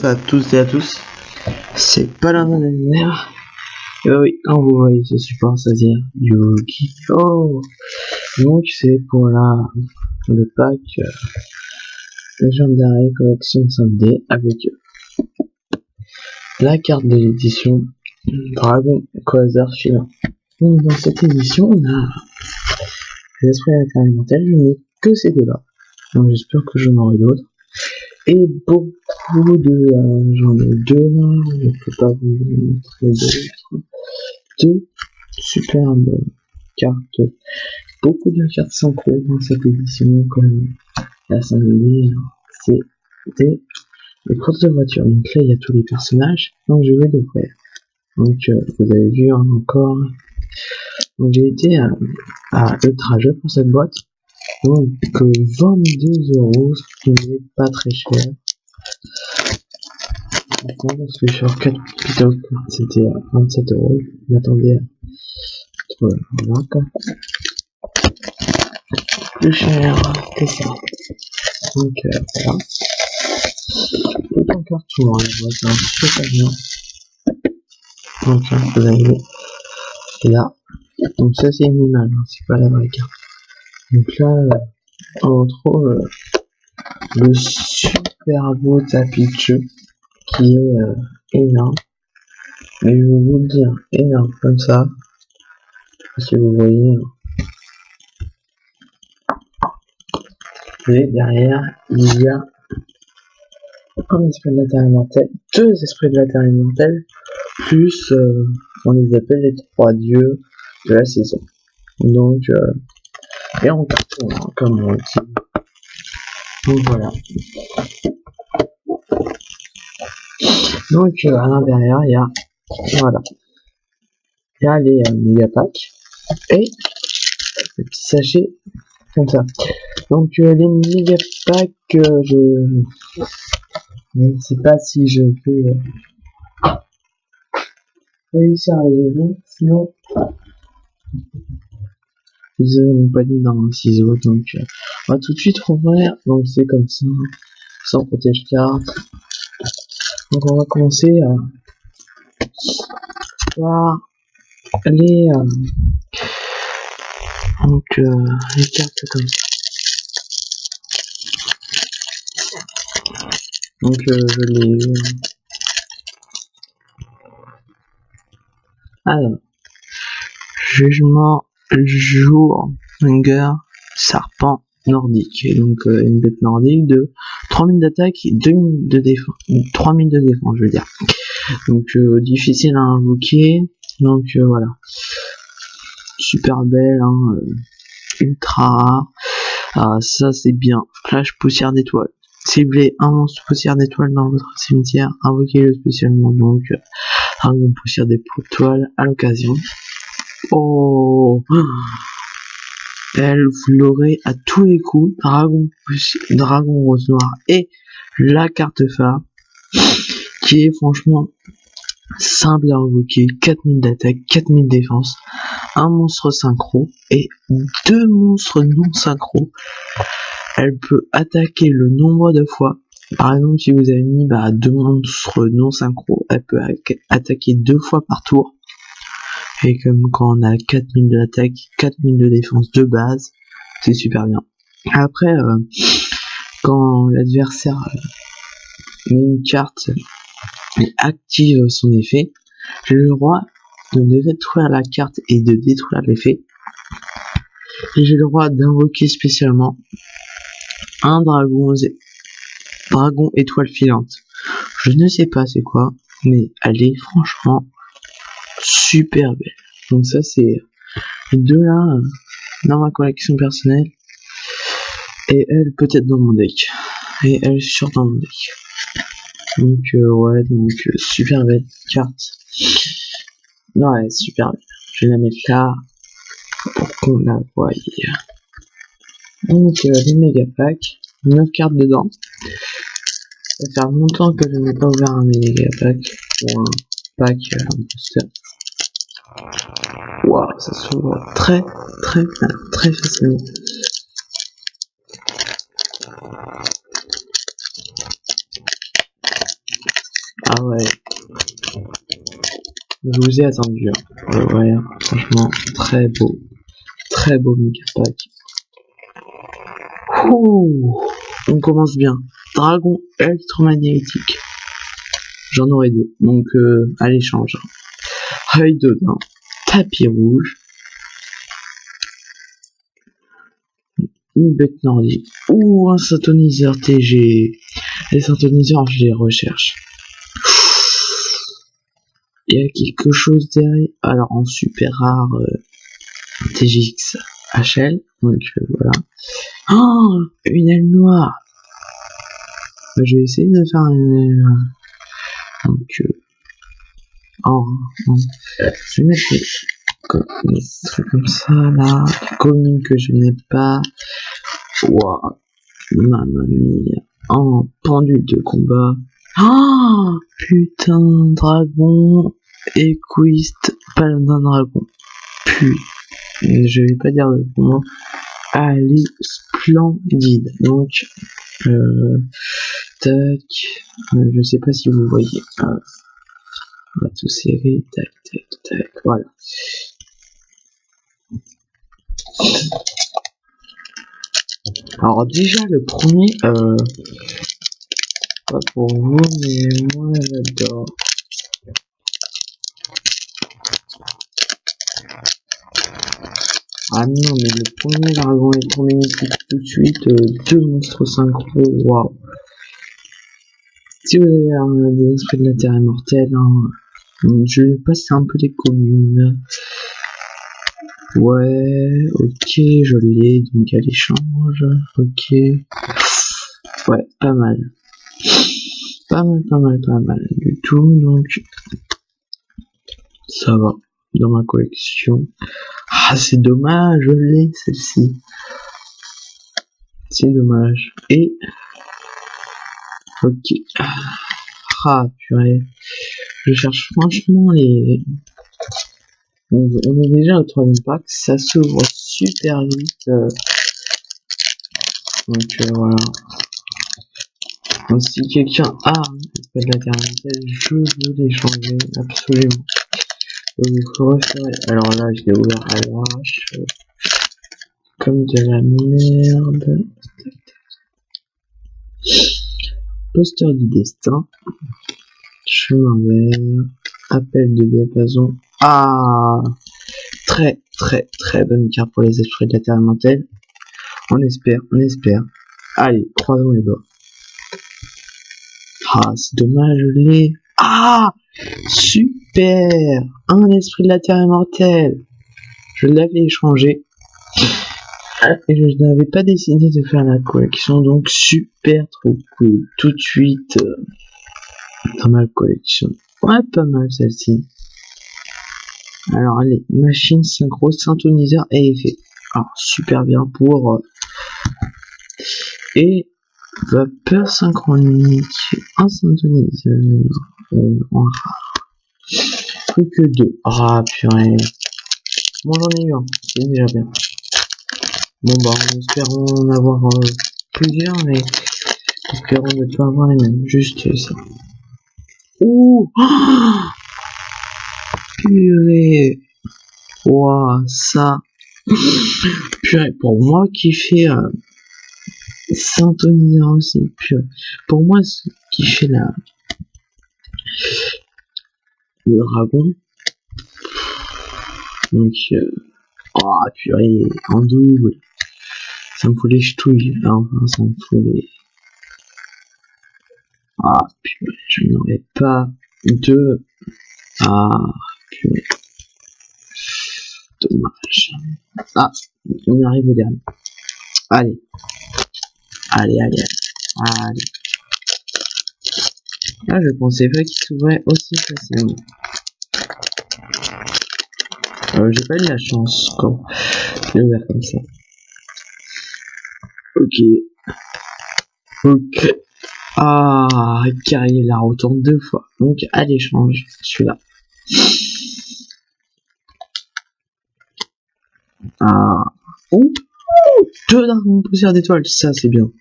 à toutes et à tous, c'est pas la même manière. Et bah oui, quand vous voyez ce support, c'est-à-dire Yu-Gi-Oh! Donc c'est pour le pack Legendary Collection Sunday avec la carte de l'édition Dragon Quasar Filant. Donc dans cette édition, on a les esprits alimentaires, je n'ai que ces deux-là. Donc j'espère que j'en aurai d'autres. Et beaucoup j'en ai deux là, je ne peux pas vous montrer d'autres. Deux superbes cartes, beaucoup de cartes synchro dans cette édition, comme la singulière, c'est des courses de voiture. Donc là, il y a tous les personnages, donc je vais l'ouvrir. Donc vous avez vu encore, donc j'ai été à Ultra Jeu pour cette boîte. Donc 22€, ce qui n'est pas très cher. Parce que sur 4 pitos, c'était à 27€. Je m'attendais à voilà, quoi. Plus cher que ça. Donc voilà. Tout en carton, hein, c'est un super bien. Donc vous avez vu. Et là, donc ça c'est une image, hein, c'est pas la vraie carte. Donc là, on retrouve le super beau tapis de jeu qui est énorme. Mais je vais vous le dire, énorme comme ça. Si vous voyez. Et derrière, il y a un esprit de la terre immortelle, deux esprits de la terre immortelle, plus on les appelle les trois dieux de la saison. Donc, et en carton, hein, comme on dit. Donc voilà. Donc à l'intérieur, il y a, voilà, il y a les méga packs et le petit sachet comme ça. Donc les méga packs, je ne sais pas si je vais réussir à les ouvrir, sinon ils n'ont pas mis dans un ciseau. Donc on va tout de suite rouvrir. Donc c'est comme ça, sans protège carte. Donc on va commencer par les cartes comme ça. Donc je l'ai eu. Alors, jugement, jour, hunger, serpent nordique. Et donc une bête nordique de 3000 d'attaque et 2000 de défense. 3000 de défense, je veux dire. Donc difficile à invoquer. Donc voilà. Super belle, hein, ultra rare. Ah, ça c'est bien. Flash poussière d'étoile. Ciblez un monstre poussière d'étoile dans votre cimetière. Invoquez-le spécialement. Donc dragon poussière d'étoile à l'occasion. Oh, elle, vous l'aurez à tous les coups. Dragon rose noir et la carte phare qui est franchement simple à invoquer. 4000 d'attaque, 4000 défense, un monstre synchro et deux monstres non synchro. Elle peut attaquer le nombre de fois. Par exemple, si vous avez mis deux monstres non synchro, elle peut attaquer 2 fois par tour. Et comme quand on a 4000 d'attaque, 4000 de défense de base, c'est super bien. Après, quand l'adversaire met une carte et active son effet, j'ai le droit de détruire la carte et de détruire l'effet. Et j'ai le droit d'invoquer spécialement un dragon étoile filante. Je ne sais pas c'est quoi, mais elle est franchement super belle. Donc ça c'est les deux là dans ma collection personnelle. Et elle peut-être dans mon deck. Et elle sur dans mon deck. Donc ouais, donc super belle carte. Non, elle est super belle. Je vais la mettre là pour qu'on la voie. Donc les méga packs, 9 cartes dedans. Ça fait longtemps que je n'ai pas ouvert un méga pack ou un pack un booster. Waouh, ça s'ouvre très facilement. Ah ouais. Je vous ai attendu. Ouais, franchement, très beau méga pack. Ouh, on commence bien. Dragon électromagnétique. J'en aurai 2, donc à l'échange. Œil de daim, tapis rouge, une bête nordique, ou un synthoniseur TG. Les synthoniseurs, je les recherche. Il y a quelque chose derrière. Alors en super rare TGX HL, donc voilà. Oh, une aile noire. Je vais essayer de faire une aile. Donc je vais mettre des trucs comme ça là. Commune que je n'ai pas. Waouh, mamma mia. Oh, pendule de combat. Ah, putain, dragon, équiste, paladin dragon. Putain, je vais pas dire de comment. Elle est splendide. Donc, tac, je sais pas si vous voyez. On va tout serrer, tac, voilà. Alors déjà le premier, pas pour vous, mais moi j'adore. Ah non, mais le premier dragon électromagnétique tout de suite, 2 monstres synchro, waouh. Si vous avez des esprits de la terre immortelle, je vais passer un peu les communes. Ouais, ok, je l'ai, donc à l'échange, ok. Ouais, pas mal. Pas mal du tout, donc ça va dans ma collection. Ah, c'est dommage, je l'ai celle-ci. C'est dommage. Et ok. Ah purée. Je cherche franchement les. On est déjà au 3ème pack, ça s'ouvre super vite. Donc voilà. Donc, si quelqu'un a de la terre immortelle, je veux l'échanger absolument. Vous referez. Alors là, je l'ai ouvert à l'arrache. Comme de la merde. Poster du destin. Chemin vert. Appel de diapason. Ah, très bonne carte pour les esprits de la terre immortelle. On espère. Allez, croisons les doigts. Ah, c'est dommage, je l'ai. Ah, super. Un esprit de la terre immortelle. Je l'avais échangé. Et je n'avais pas décidé de faire la collection, donc super trop cool. Tout de suite dans ma collection. Ouais, pas mal celle-ci. Alors allez, machine synchro, synthoniseur et effet. Alors super bien pour et vapeur synchronique, un synthoniseur en rare. Plus que 2. Ah purée. Bon, j'en ai eu un, c'est déjà bien. Bon bah espérons en avoir plusieurs, mais espérons ne pas avoir les mêmes, juste ça. Ouh, oh, purée. Ouah, ça. Purée, pour moi qui fait synthoniseur aussi, purée. Pour moi qui fait le dragon. Donc oh purée, en double. Ça me fout les ch'touilles. Enfin, ça me fout les. Ah purée, je n'aurais pas deux. Ah purée. Dommage. Ah, on arrive au dernier. Allez. Là, je pensais pas qu'il s'ouvrait aussi facilement. J'ai pas eu la chance quand je l'ai ouvert comme ça. Ok. Ah, car il la retourne 2 fois. Donc, à l'échange, celui-là. Ah. Ouh, 2 dragons poussière d'étoiles, ça c'est bien.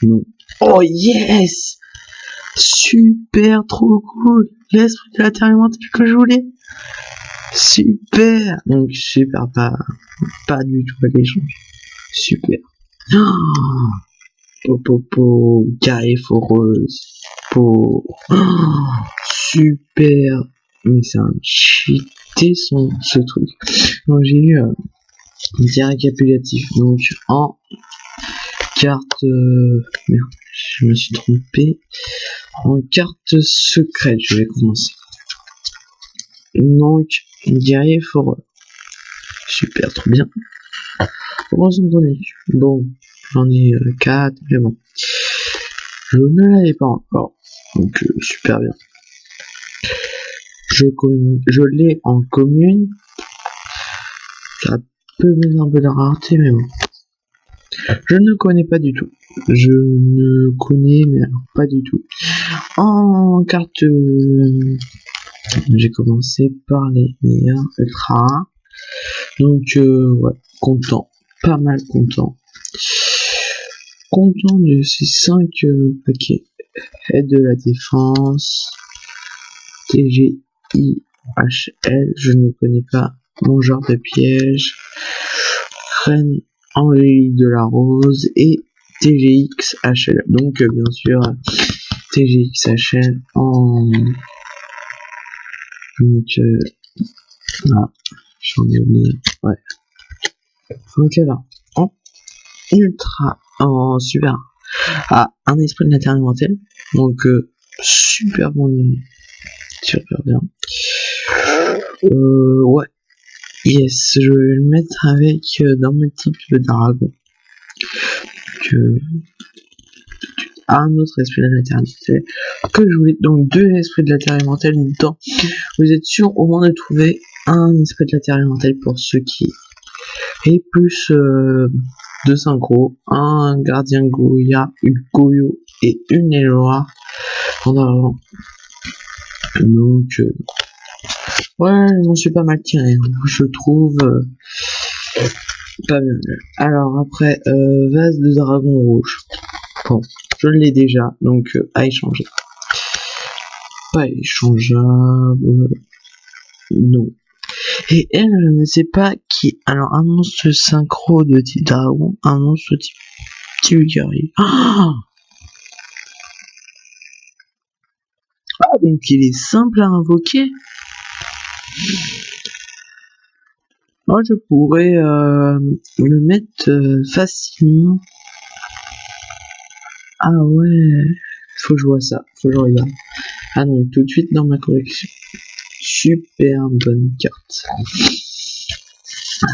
Non. Oh yes! Super, trop cool. L'esprit de la terre alimentaire que je voulais. Super. Donc super, pas du tout à l'échange. Super. Po, carré foreuse. Po. Super. Mais c'est un cheaté ce truc. Donc j'ai eu un petit récapitulatif. Donc en carte merde, je me suis trompé. En carte secrète, je vais commencer. Donc guerrier foreux. Super, trop bien. Bon, j'en ai 4, mais bon. Je ne l'avais pas encore. Donc super bien. Je l'ai en commune. Ça peut mettre un peu de rareté, mais bon. Je ne connais pas du tout. Je ne connais, mais alors pas du tout. En carte, j'ai commencé par les meilleurs ultra. Donc, ouais, content. Pas mal content. Content de ces 5 paquets. Aide de la défense. TGIHL, je ne connais pas. Mangeur de piège. Reine Angélique de la Rose et TGXHL. Donc bien sûr TGXHL en donc j'en ai oublié. Ouais. Donc là en ultra en super. Un esprit de la terre alimentaire. Donc super bon, super bien. Ouais. Yes, je vais le mettre avec dans mes types de dragon. Un autre esprit de la terre alimentaire que je voulais. Donc 2 esprits de la terre alimentaire dedans. Vous êtes sûr au moins de trouver un esprit de la terre alimentaire pour ceux qui. Et plus 2 synchro, un gardien Goya, une Goyo et une Eloa en argent. Donc ouais, je m'en suis pas mal tiré. Je trouve pas bien. Alors après, vase de dragon rouge. Bon, je l'ai déjà, donc à échanger. Pas échangeable. Non. Et elle, je ne sais pas qui. Alors, un monstre synchro de type dragon, un monstre type guerrier. Ah, donc il est simple à invoquer. Moi, je pourrais le mettre facilement. Ah ouais, faut que je vois ça, faut que je regarde. Ah non, tout de suite dans ma collection. Super bonne carte.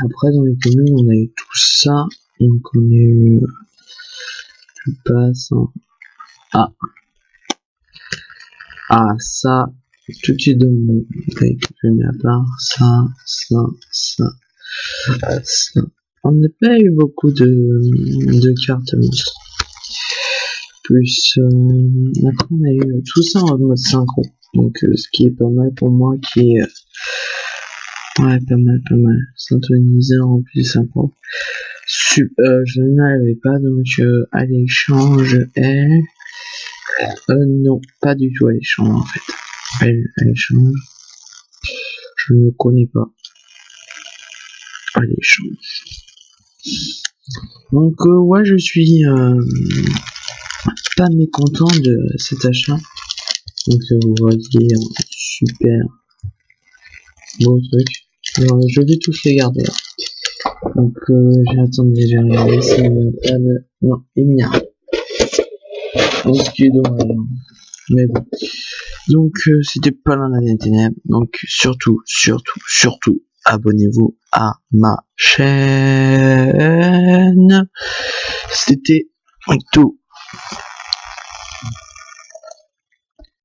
Après, dans les communes, on a eu tout ça. Donc, on a eu. Je passe en. Ça. Tout de suite dans mon. Je mets à part. Ça. On n'a pas eu beaucoup de cartes monstres. Plus. Après, on a eu tout ça en mode synchro. Donc, ce qui est pas mal pour moi, qui est. Ouais, pas mal. Synthoniseur en plus synchro. Je n'avais pas, donc à l'échange, elle. Non, pas du tout à l'échange en fait. Elle, à l'échange. Je ne connais pas. À l'échange. Donc, ouais, je suis pas mécontent de cet achat. Donc, vous voyez, super beau truc. Alors, je vais tous les garder. Donc, j'ai regardé s'il n'y a pas de. Non, il n'y a pas. Mais bon. Donc, c'était pas l'un des ténèbres. Donc, surtout, abonnez-vous à ma chaîne. C'était tout.